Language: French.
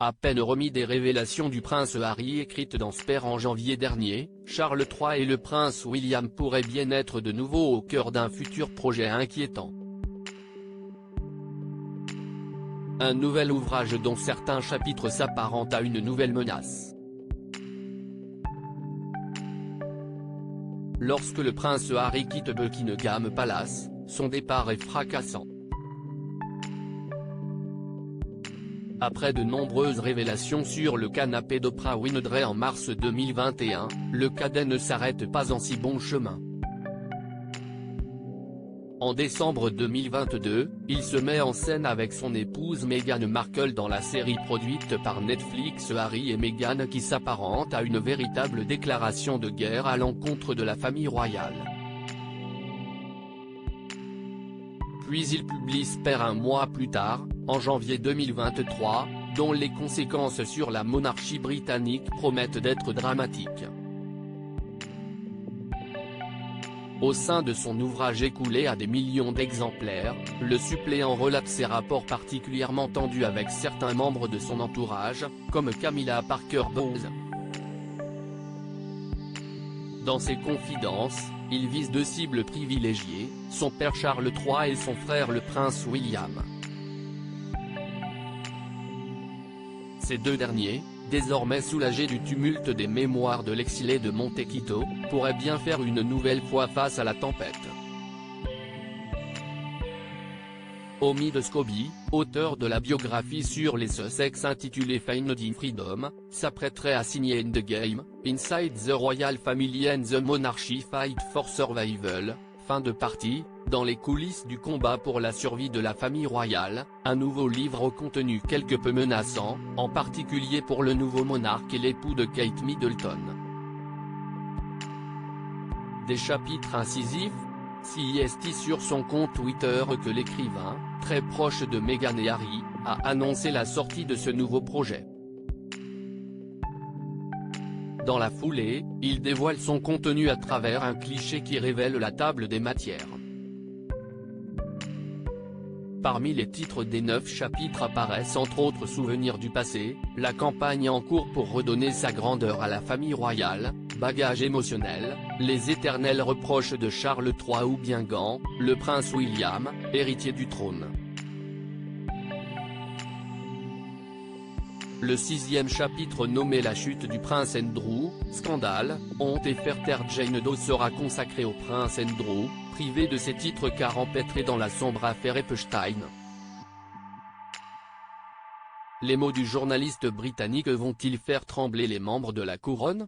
À peine remis des révélations du prince Harry écrites dans Spare en janvier dernier, Charles III et le prince William pourraient bien être de nouveau au cœur d'un futur projet inquiétant. Un nouvel ouvrage dont certains chapitres s'apparentent à une nouvelle menace. Lorsque le prince Harry quitte Buckingham Palace, son départ est fracassant. Après de nombreuses révélations sur le canapé d'Oprah Winfrey en mars 2021, le cadet ne s'arrête pas en si bon chemin. En décembre 2022, il se met en scène avec son épouse Meghan Markle dans la série produite par Netflix Harry et Meghan qui s'apparente à une véritable déclaration de guerre à l'encontre de la famille royale. Puis il publie Spare un mois plus tard, en janvier 2023, dont les conséquences sur la monarchie britannique promettent d'être dramatiques. Au sein de son ouvrage écoulé à des millions d'exemplaires, le suppléant relate ses rapports particulièrement tendus avec certains membres de son entourage, comme Camilla Parker Bowles. Dans ses confidences, il vise deux cibles privilégiées, son père Charles III et son frère le prince William. Ces deux derniers, désormais soulagés du tumulte des mémoires de l'exilé de Montecito, pourraient bien faire une nouvelle fois face à la tempête. Omid Scobie, auteur de la biographie sur les Sussex intitulée Finding Freedom, s'apprêterait à signer Endgame, Inside the Royal Family and the Monarchy Fight for Survival, fin de partie, dans les coulisses du combat pour la survie de la famille royale, un nouveau livre au contenu quelque peu menaçant, en particulier pour le nouveau monarque et l'époux de Kate Middleton. Des chapitres incisifs. CIST sur son compte Twitter que l'écrivain, très proche de Meghan et Harry, a annoncé la sortie de ce nouveau projet. Dans la foulée, il dévoile son contenu à travers un cliché qui révèle la table des matières. Parmi les titres des 9 chapitres apparaissent entre autres Souvenirs du passé, la campagne en cours pour redonner sa grandeur à la famille royale, Bagage émotionnel, les éternels reproches de Charles III ou bien Gant, le prince William, héritier du trône. Le 6e chapitre nommé La chute du prince Andrew, scandale, honte et faire taire Jane Doe sera consacré au prince Andrew, privé de ses titres car empêtré dans la sombre affaire Epstein. Les mots du journaliste britannique vont-ils faire trembler les membres de la couronne ?